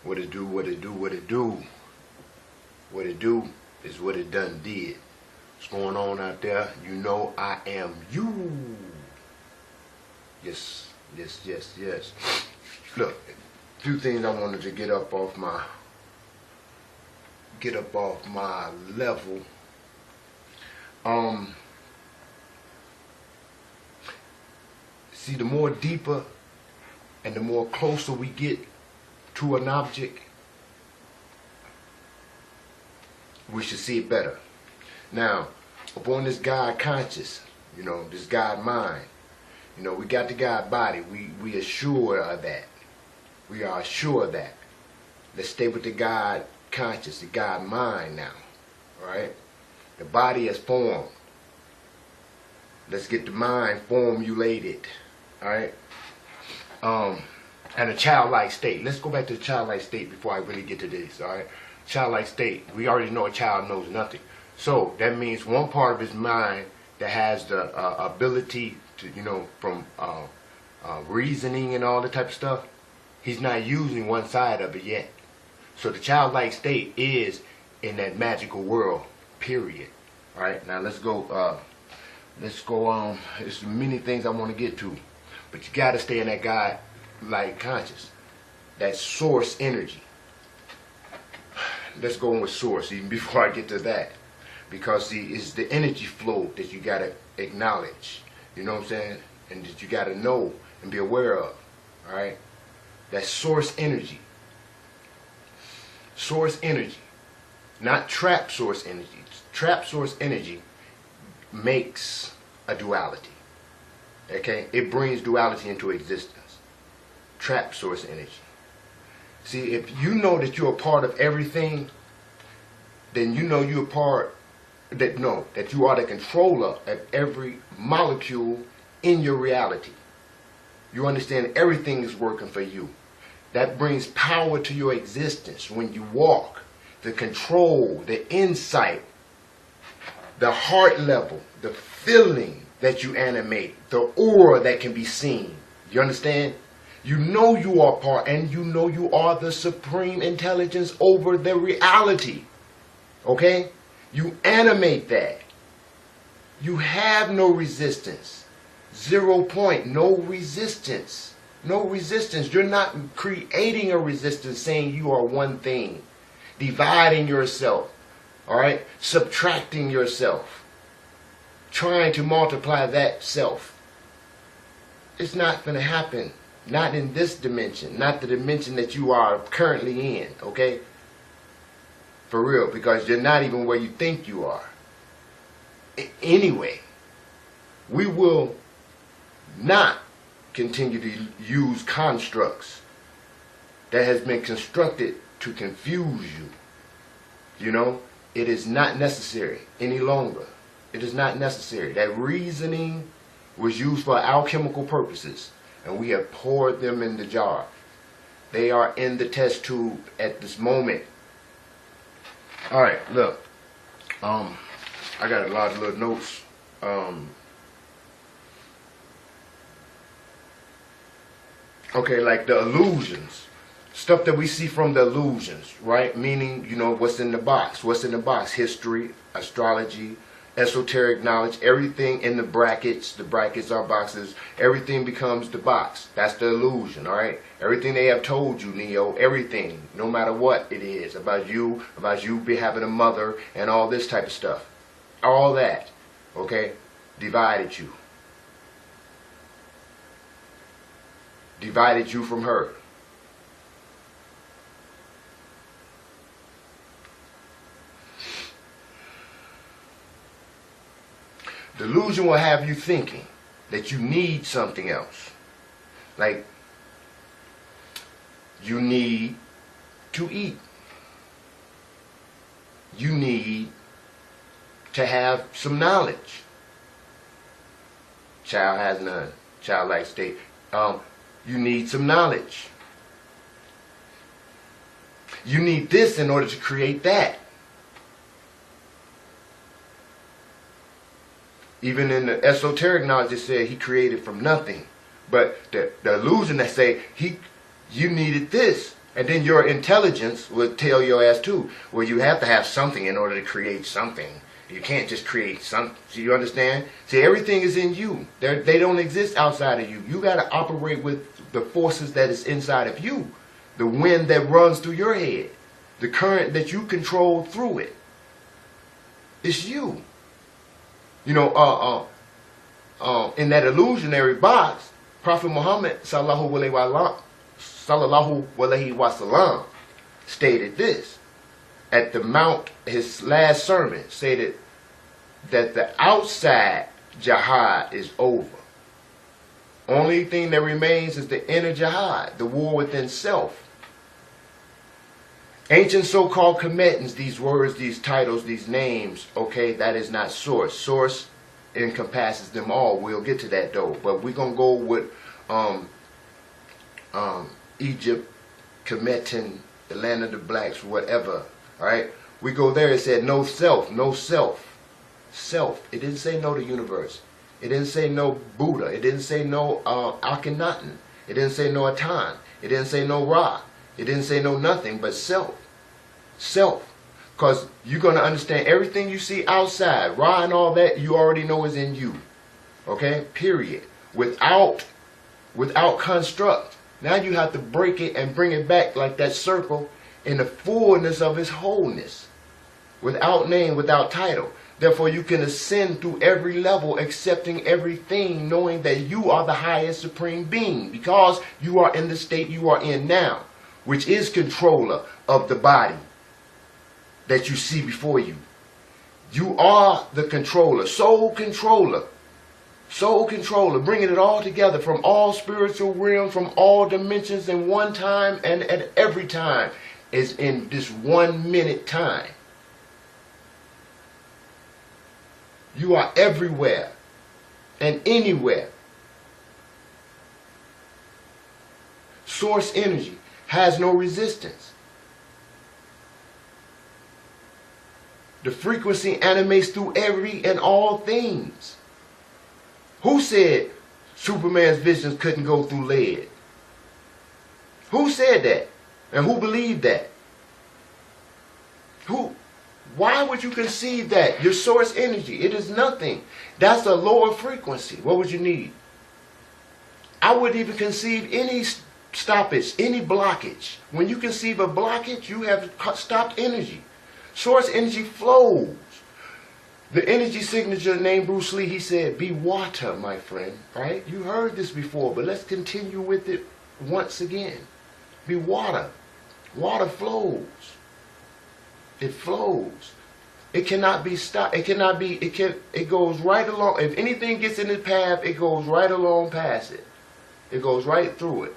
What it do, what it do, what it do. What it do is what it done did. What's going on out there? You know I am you. Yes, yes, yes, yes. Look, a few things I wanted to get up off my level. See, the more deeper and the more closer we get to an object, we should see it better. Now, upon this God conscious, this God mind, we got the God body. We are sure of that. We are sure of that. Let's stay with the God conscious, the God mind now. Alright? The body is formed. Let's get the mind formulated. Alright? And a childlike state. Let's go back to the childlike state before I really get to this. Alright? Childlike state. We already know a child knows nothing. So that means one part of his mind that has the ability to, from reasoning and all that type of stuff, he's not using one side of it yet. So the childlike state is in that magical world, period. Alright, now let's go on. There's many things I want to get to. But you got to stay in that God-like conscious. That source energy. Let's go on with source even before I get to that. Because see, it's the energy flow that you got to acknowledge. You know what I'm saying? And that you got to know and be aware of. Alright? That source energy. Source energy. Not trap source energy. Trap source energy makes a duality. Okay? It brings duality into existence. Trap source energy. See, if you know that you're a part of everything, then you know you're a part that you are the controller of every molecule in your reality. You understand everything is working for you. That brings power to your existence when you walk. The control, the insight, the heart level, the feeling that you animate, the aura that can be seen. You understand? You know you are part, and you know you are the supreme intelligence over the reality. Okay? You animate that. You have no resistance. 0 point, no resistance. No resistance. You're not creating a resistance saying you are one thing. Dividing yourself. Alright? Subtracting yourself. Trying to multiply that self. It's not going to happen. Not in this dimension. Not the dimension that you are currently in. Okay? For real. Because you're not even where you think you are. Anyway. We will not continue to use constructs that has been constructed to confuse you. It is not necessary any longer. It is not necessary. That reasoning was used for alchemical purposes, and we have poured them in the jar. They are in the test tube at this moment. Alright, look. I got a lot of little notes. Okay, like the illusions. Stuff that we see from the illusions, right? Meaning, what's in the box. What's in the box? History, astrology, esoteric knowledge, everything in the brackets. The brackets are boxes. Everything becomes the box. That's the illusion, alright? Everything they have told you, Neo, everything, no matter what it is, about you be having a mother, and all this type of stuff. All that, okay, divided you. Divided you from her. Delusion will have you thinking that you need something else. Like, you need to eat. You need to have some knowledge. Child has none. Childlike state. You need some knowledge. You need this in order to create that. Even in the esoteric knowledge, it said he created from nothing. But the illusion that say you needed this And then your intelligence will tell your ass too, well, you have to have something in order to create something. You can't just create something. So you understand? See, everything is in you. They don't exist outside of you. You got to operate with the forces that is inside of you. The wind that runs through your head. The current that you control through it. It's you. You know, in that illusionary box, Prophet Muhammad sallallahu alaihi wasallam stated this. At the Mount, his last sermon, stated that the outside jihad is over. Only thing that remains is the inner jihad, the war within self. Ancient so-called combatants, these words, these titles, these names, okay, that is not source. Source encompasses them all. We'll get to that though. But we're going to go with Egypt, Kemetan, the land of the blacks, whatever. Alright? We go there, it said no self, no self. Self. It didn't say no to universe. It didn't say no Buddha. It didn't say no Akhenaten. It didn't say no Atan. It didn't say no Ra. It didn't say no nothing but self. Self. Because you're going to understand everything you see outside, Ra and all that, you already know is in you. Okay? Period. Without construct. Now you have to break it and bring it back like that circle in the fullness of its wholeness. Without name, without title. Therefore you can ascend through every level, accepting everything, knowing that you are the highest supreme being. Because you are in the state you are in now, which is controller of the body that you see before you. You are the controller, soul controller. Soul controller, bringing it all together from all spiritual realms, from all dimensions in one time and at every time is in this 1 minute time. You are everywhere and anywhere. Source energy has no resistance. The frequency animates through every and all things. Who said Superman's visions couldn't go through lead? Who said that? And who believed that? Who? Why would you conceive that? Your source energy, it is nothing. That's a lower frequency. What would you need? I wouldn't even conceive any stoppage, any blockage. When you conceive a blockage, you have stopped energy. Source energy flows. The energy signature named Bruce Lee, he said, be water, my friend. Right? You heard this before, but let's continue with it once again. Be water. Water flows. It flows. It cannot be stopped. It cannot be, it goes right along. If anything gets in its path, it goes right along past it. It goes right through it.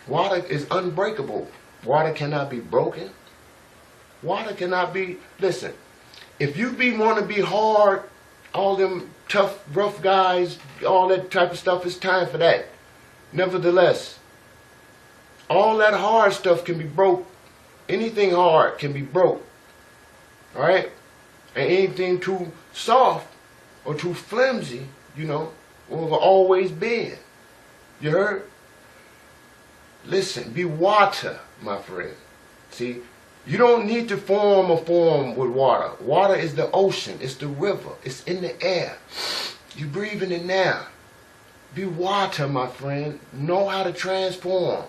Water is unbreakable. Water cannot be broken. Water cannot be, listen, if you want to be hard, all them tough, rough guys, all that type of stuff, it's time for that. Nevertheless, all that hard stuff can be broke. Anything hard can be broke. Alright? And anything too soft or too flimsy, you know, will always bend. You heard? Listen, be water, my friend. See? You don't need to form a form with water. Water is the ocean. It's the river. It's in the air. You breathe in it now. Be water, my friend. Know how to transform.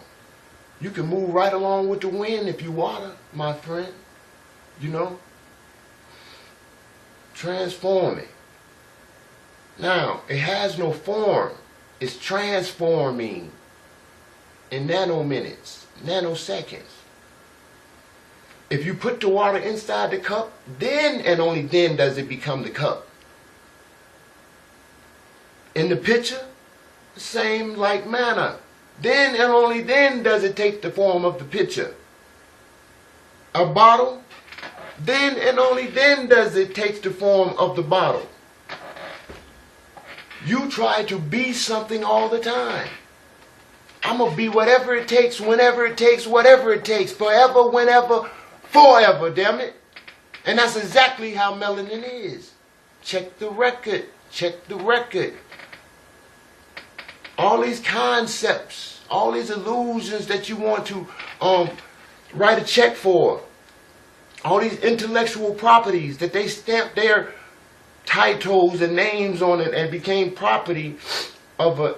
You can move right along with the wind if you water, my friend. You know? Transforming. Now, it has no form. It's transforming in nanominutes, nanoseconds. If you put the water inside the cup, then and only then does it become the cup. In the pitcher, the same like manner. Then and only then does it take the form of the pitcher. A bottle, then and only then does it take the form of the bottle. You try to be something all the time. I'm going to be whatever it takes, whenever it takes, whatever it takes, forever, whenever, forever, damn it. And that's exactly how melanin is. Check the record. Check the record. All these concepts all these illusions that you want to write a check for, all these intellectual properties that they stamped their titles and names on it and became property of an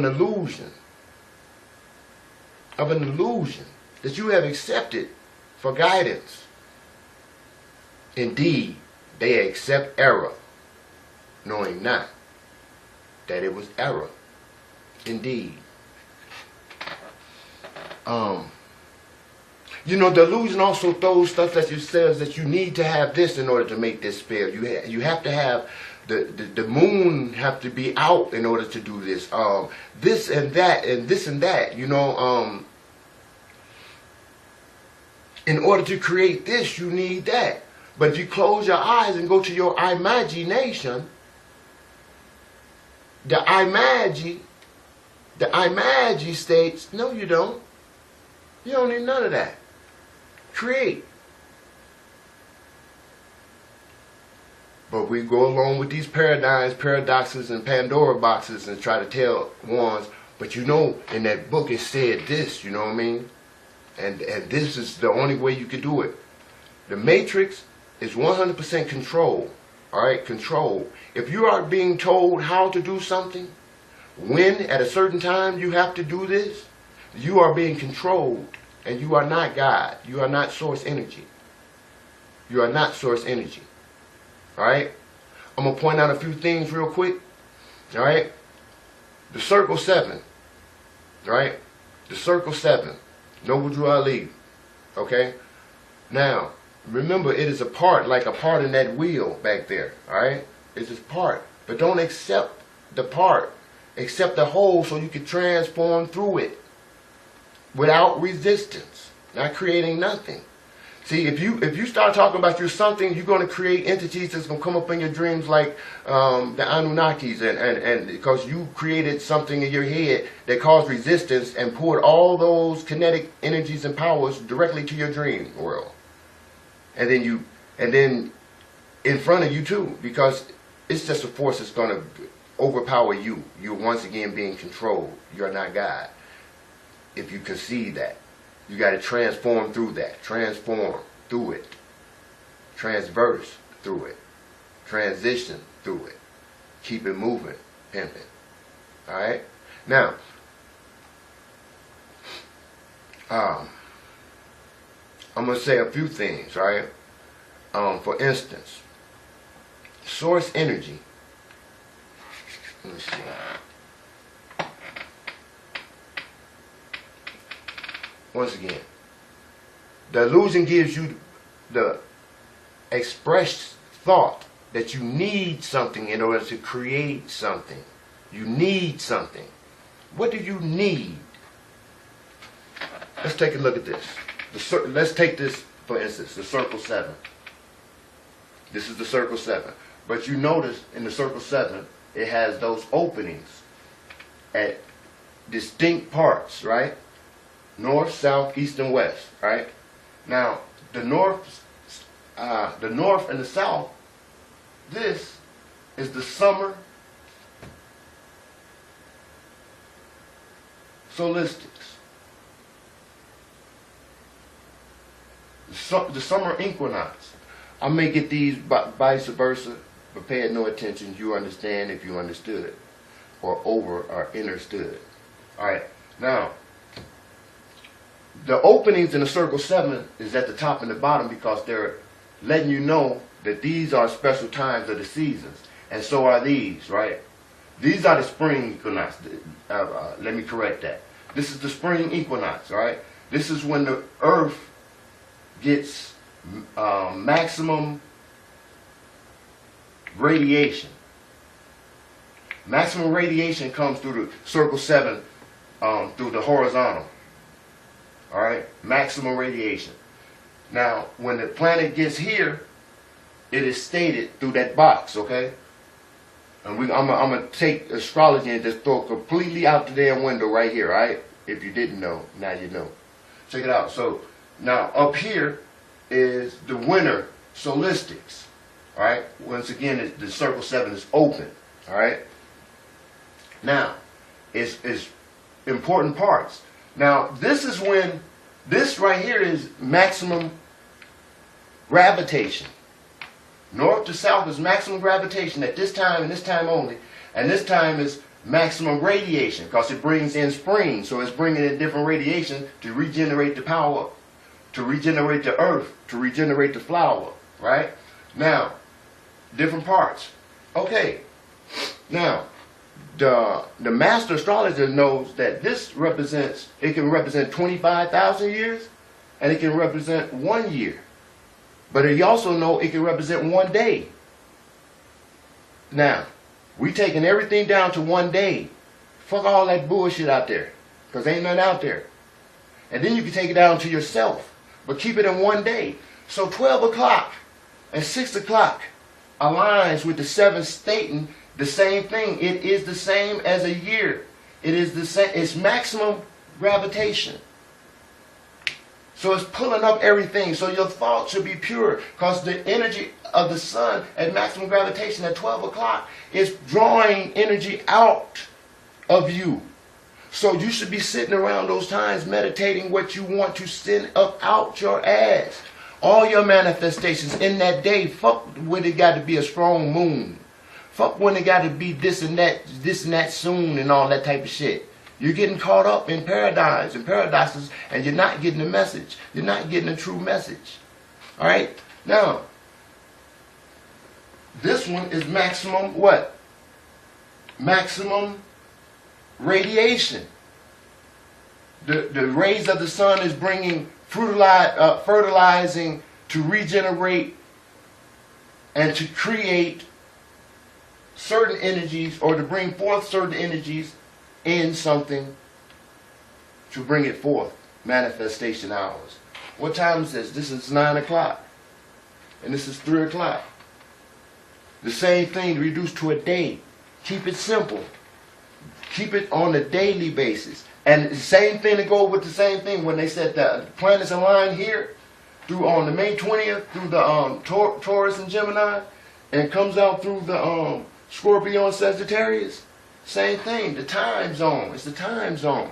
illusion. Of an illusion that you have accepted for guidance. Indeed, they accept error, knowing not that it was error. Indeed. You know, the illusion also throws stuff that you says that you need to have this in order to make this spell. You have to have the moon have to be out in order to do this. This and that and this and that. You know, in order to create this, you need that. But if you close your eyes and go to your imagination, the imagi states, no, you don't. You don't need none of that. Create. But we go along with these paradigms, paradoxes, and Pandora boxes and try to tell ones, but you know, in that book it said this, you know what I mean? And this is the only way you can do it. The matrix is 100% control. Alright, control. If you are being told how to do something, when at a certain time you have to do this, you are being controlled. And you are not God. You are not source energy. You are not source energy. Alright? I'm going to point out a few things real quick. Alright? The circle 7. Alright? The circle 7. Noble Drew Ali. Okay? Now, remember, it is a part, like a part in that wheel back there. Alright? It's a part. But don't accept the part. Accept the whole so you can transform through it. Without resistance. Not creating nothing. See, if you start talking about you're something, you're going to create entities that's going to come up in your dreams like the Anunnakis, and because you created something in your head that caused resistance and poured all those kinetic energies and powers directly to your dream world. And then in front of you too, because it's just a force that's going to overpower you. You're once again being controlled. You're not God. If you concede that, you got to transform through that. Transform through it. Transverse through it. Transition through it. Keep it moving, pimping. Alright? Now, I'm going to say a few things, right? For instance, source energy. Let me see. Once again, the illusion gives you the expressed thought that you need something in order to create something. You need something. What do you need? Let's take a look at this. Let's take this, for instance, the circle 7. This is the circle 7. But you notice in the circle 7, it has those openings at distinct parts, right? North, south, east, and west, right? Now, the north and the south, this is the summer solistics. The summer equinox. I may get these vice versa, but pay no attention. You understand if you understood, or over or understood. All right, now, the openings in the circle 7 is at the top and the bottom because they're letting you know that these are special times of the seasons. And so are these, right? These are the spring equinox. Let me correct that. This is the spring equinox, right? This is when the earth gets maximum radiation. Maximum radiation comes through the circle 7, through the horizontal. Alright, maximum radiation. Now, when the planet gets here, it is stated through that box, okay? And I'm going to take astrology and just throw it completely out the damn window right here, right? If you didn't know, now you know. Check it out. So, now up here is the winter solistics, alright? Once again, the circle 7 is open, alright? Now, it's important parts. Now, this is when, this right here is maximum gravitation. North to south is maximum gravitation at this time and this time only. And this time is maximum radiation because it brings in spring. So it's bringing in different radiation to regenerate the power, to regenerate the earth, to regenerate the flower. Right? Now, different parts. Okay. Now, the master astrologer knows that this represents, it can represent 25,000 years and it can represent 1 year. But he also knows it can represent 1 day. Now, we taking everything down to 1 day. Fuck all that bullshit out there. Because ain't nothing out there. And then you can take it down to yourself. But keep it in 1 day. So 12 o'clock and 6 o'clock aligns with the 7th stating the same thing. It is the same as a year. It is the same. It's maximum gravitation. So it's pulling up everything. So your thoughts should be pure. Because the energy of the sun at maximum gravitation at 12 o'clock is drawing energy out of you. So you should be sitting around those times meditating what you want to send up out your ass. All your manifestations in that day. Fuck when it got to be a strong moon. Fuck when it got to be this and that soon and all that type of shit. You're getting caught up in paradigms and paradises and you're not getting the message. You're not getting the true message. Alright? Now, this one is maximum what? Maximum radiation. The rays of the sun is bringing fertilizing to regenerate and to create certain energies or to bring forth certain energies in something to bring it forth. Manifestation hours. What time is this? This is 9 o'clock. And this is 3 o'clock. The same thing reduced to a day. Keep it simple. Keep it on a daily basis. And the same thing to go with the same thing when they said the planets align here through on the May 20th through the Taurus and Gemini and comes out through the Scorpio and Sagittarius. Same thing, the time zone. It's the time zone.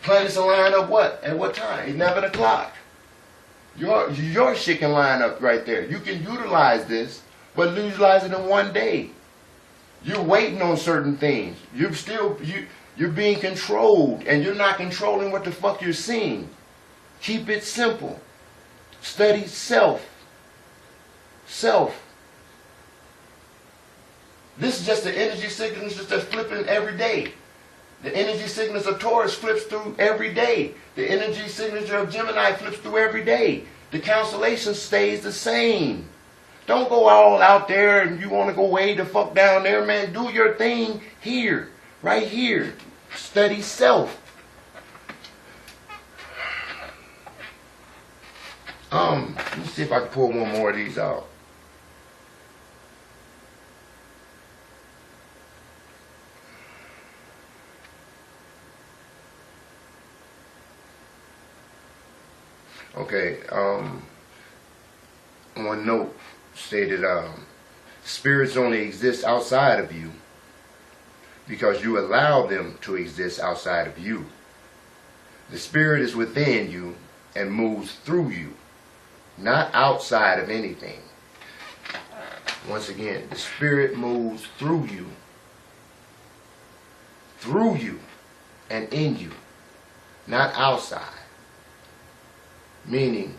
Planets will line up what? At what time? 11 o'clock. Your shit can line up right there. You can utilize this, but utilize it in 1 day. You're waiting on certain things. You're being controlled, and you're not controlling what the fuck you're seeing. Keep it simple. Study self. Self. This is just the energy signatures that's flipping every day. The energy signature of Taurus flips through every day. The energy signature of Gemini flips through every day. The constellation stays the same. Don't go all out there and you want to go way the fuck down there, man. Do your thing here. Right here. Study self. Let me see if I can pull one more of these out. Okay, one note stated, spirits only exist outside of you because you allow them to exist outside of you. The spirit is within you and moves through you, not outside of anything. Once again, the spirit moves through you, and in you, not outside. Meaning,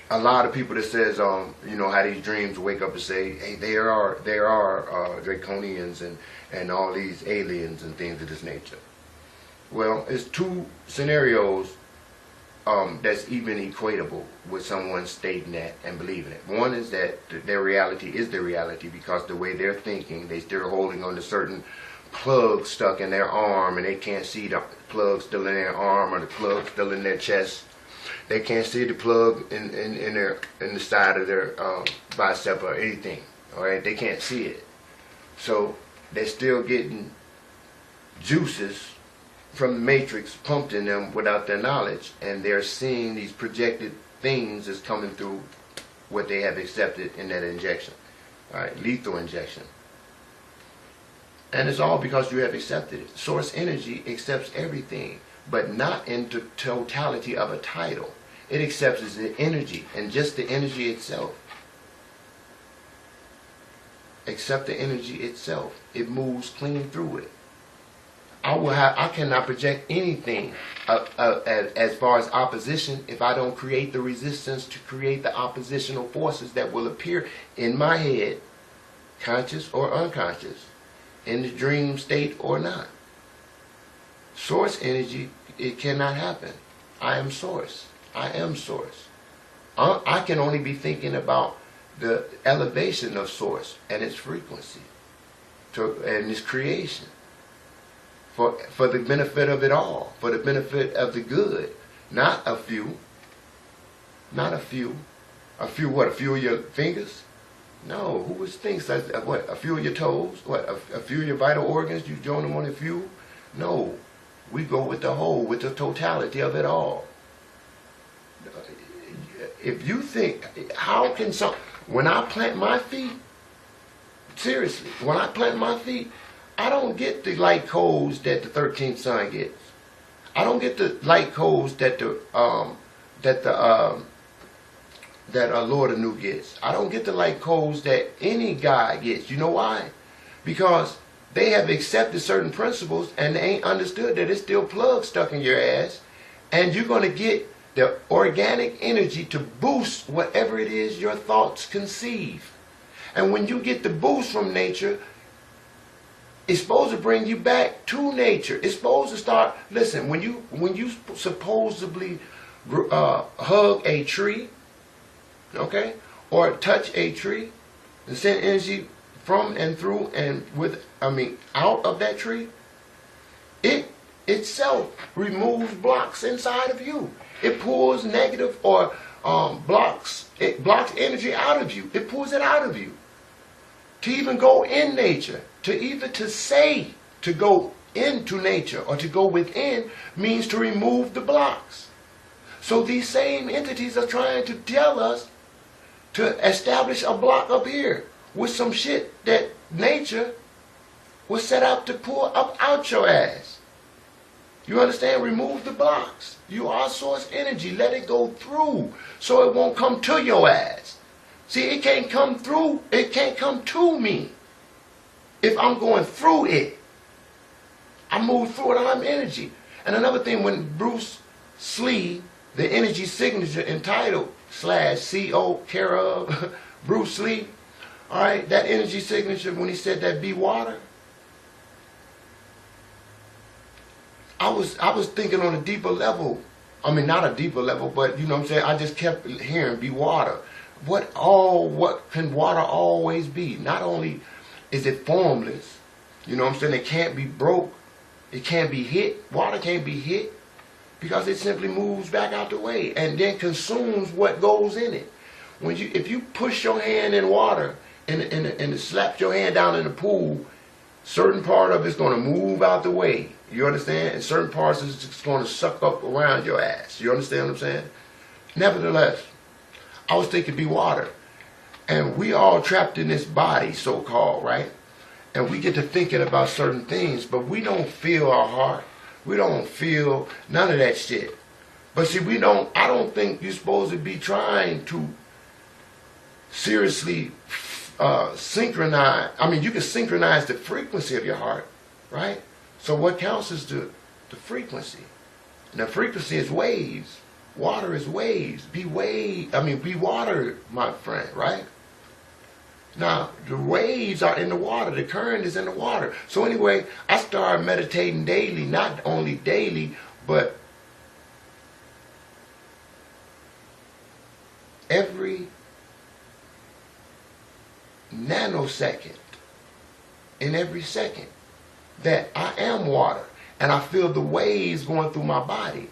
a lot of people that says, you know, how these dreams wake up and say, hey, there are draconians and all these aliens and things of this nature. Well, it's two scenarios that's even equatable with someone stating that and believing it. One is that their reality is their reality because the way they're thinking, they still holding on to certain plug stuck in their arm and they can't see the plug still in their arm or the plug still in their chest. They can't see the plug in the side of their bicep or anything. All right, they can't see it. So they're still getting juices from the matrix pumped in them without their knowledge, and they're seeing these projected things that's coming through what they have accepted in that injection. All right, lethal injection. And it's all because you have accepted it. Source energy accepts everything, but not in the totality of a title. It accepts the energy and just the energy itself. Accept the energy itself. It moves clean through it. I cannot project anything as far as opposition if I don't create the resistance to create the oppositional forces that will appear in my head, conscious or unconscious, in the dream state or not. Source energy, it cannot happen. I am source. I am source. I can only be thinking about the elevation of source and its frequency and its creation for the benefit of it all, for the benefit of the good, not a few. Not a few. A few what? A few of your fingers? No. Who would think such? What? A few of your toes? What? A few of your vital organs? You join them on a few? No. We go with the whole, with the totality of it all. If you think, how can some, when I plant my feet, seriously, when I plant my feet, I don't get the light codes that the 13th son gets. I don't get the light codes that Lord Anu gets. I don't get the light codes that any guy gets. You know why? Because they have accepted certain principles and they ain't understood that it's still plug stuck in your ass, and you're going to get the organic energy to boost whatever it is your thoughts conceive. And when you get the boost from nature, it's supposed to bring you back to nature. It's supposed to start, listen, when you supposedly hug a tree, okay, or touch a tree and send energy from and through and out of that tree, it itself removes blocks inside of you. It pulls negative or blocks energy out of you. It pulls it out of you. To even go in nature, to go into nature or to go within means to remove the blocks. So these same entities are trying to tell us to establish a block up here with some shit that nature was set out to pull up out your ass. You understand? Remove the blocks. You are source energy. Let it go through so it won't come to your ass. See, it can't come through. It can't come to me if I'm going through it. I move through it. I'm energy. And another thing, when Bruce Lee, the energy signature entitled /CO care of Bruce Lee, all right, that energy signature, when he said that be water, I was thinking on a deeper level. I mean, not a deeper level, but you know what I'm saying? I just kept hearing be water. What can water always be? Not only is it formless, you know what I'm saying? It can't be broke. It can't be hit. Water can't be hit because it simply moves back out the way and then consumes what goes in it. If you push your hand in water and slap your hand down in the pool, certain part of it's going to move out the way. You understand? And certain parts is just going to suck up around your ass. You understand what I'm saying? Nevertheless, I was thinking be water. And we all trapped in this body, so-called, right? And we get to thinking about certain things, but we don't feel our heart. We don't feel none of that shit. But see, I don't think you're supposed to be trying to seriously synchronize. I mean, you can synchronize the frequency of your heart, right? So what counts is the frequency. And the frequency is waves. Water is waves. Be water, my friend, right? Now, the waves are in the water. The current is in the water. So anyway, I started meditating daily, not only daily, but every nanosecond, in every second, that I am water. And I feel the waves going through my body.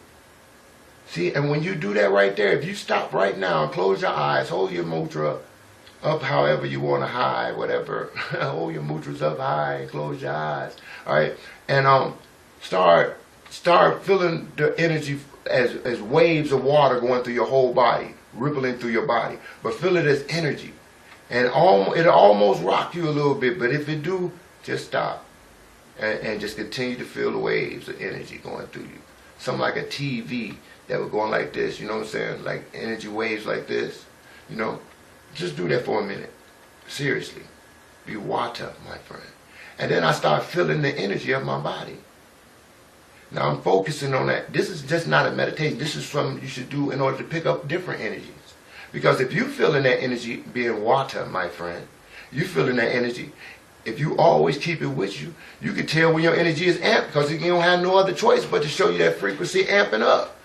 See, and when you do that right there, if you stop right now and close your eyes, hold your mudra up however you want to high, whatever. Hold your mudras up high and close your eyes. All right? And start feeling the energy as waves of water going through your whole body, rippling through your body. But feel it as energy. And it'll almost rock you a little bit, but if it do, just stop. and just continue to feel the waves of energy going through you. Something like a TV that would go on like this, you know what I'm saying? Like energy waves like this, you know? Just do that for a minute. Seriously. Be water, my friend. And then I start feeling the energy of my body. Now I'm focusing on that. This is just not a meditation. This is something you should do in order to pick up different energies. Because if you feeling that energy being water, my friend, you feeling that energy, if you always keep it with you, you can tell when your energy is amped because you don't have no other choice but to show you that frequency amping up.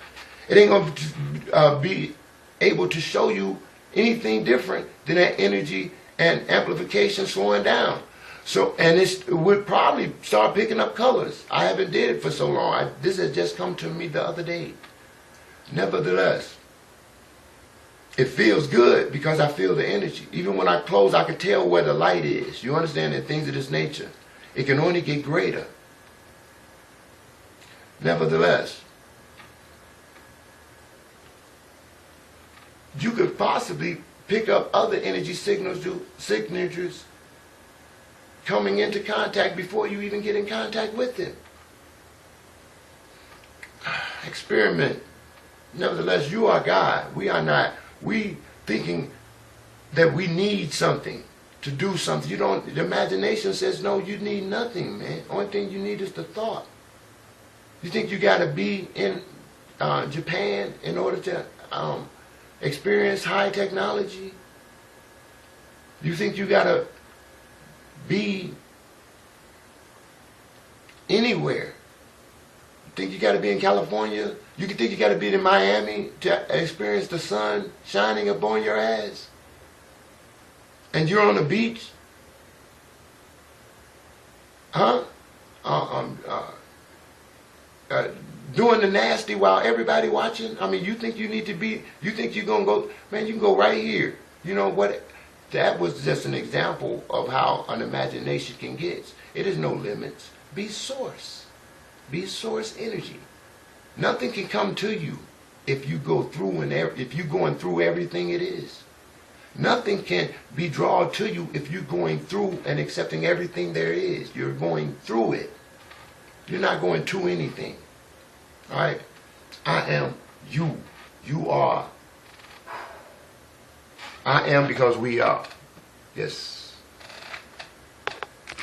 It ain't going to be able to show you anything different than that energy and amplification slowing down. So, and it would probably start picking up colors. I haven't did it for so long. This has just come to me the other day. Nevertheless, it feels good because I feel the energy. Even when I close, I can tell where the light is. You understand? And things of this nature. It can only get greater. Nevertheless, you could possibly pick up other energy signatures coming into contact before you even get in contact with them. Experiment. Nevertheless, you are God. We are not. We thinking that we need something to do something. You don't. The imagination says no. You need nothing, man. Only thing you need is the thought. You think you got to be in Japan in order to experience high technology? You think you got to be anywhere? You think you got to be in California? You think you got to be in Miami to experience the sun shining upon your ass? And you're on the beach? Huh? Doing the nasty while everybody watching? I mean, you think you need to be, you think you're going to go, man, you can go right here. You know what? That was just an example of how an imagination can get. It is no limits. Be source. Be source energy. Nothing can come to you if you go through and if you're going through everything it is. Nothing can be drawn to you if you're going through and accepting everything there is. You're going through it. You're not going to anything. All right? I am you. You are. I am because we are. Yes.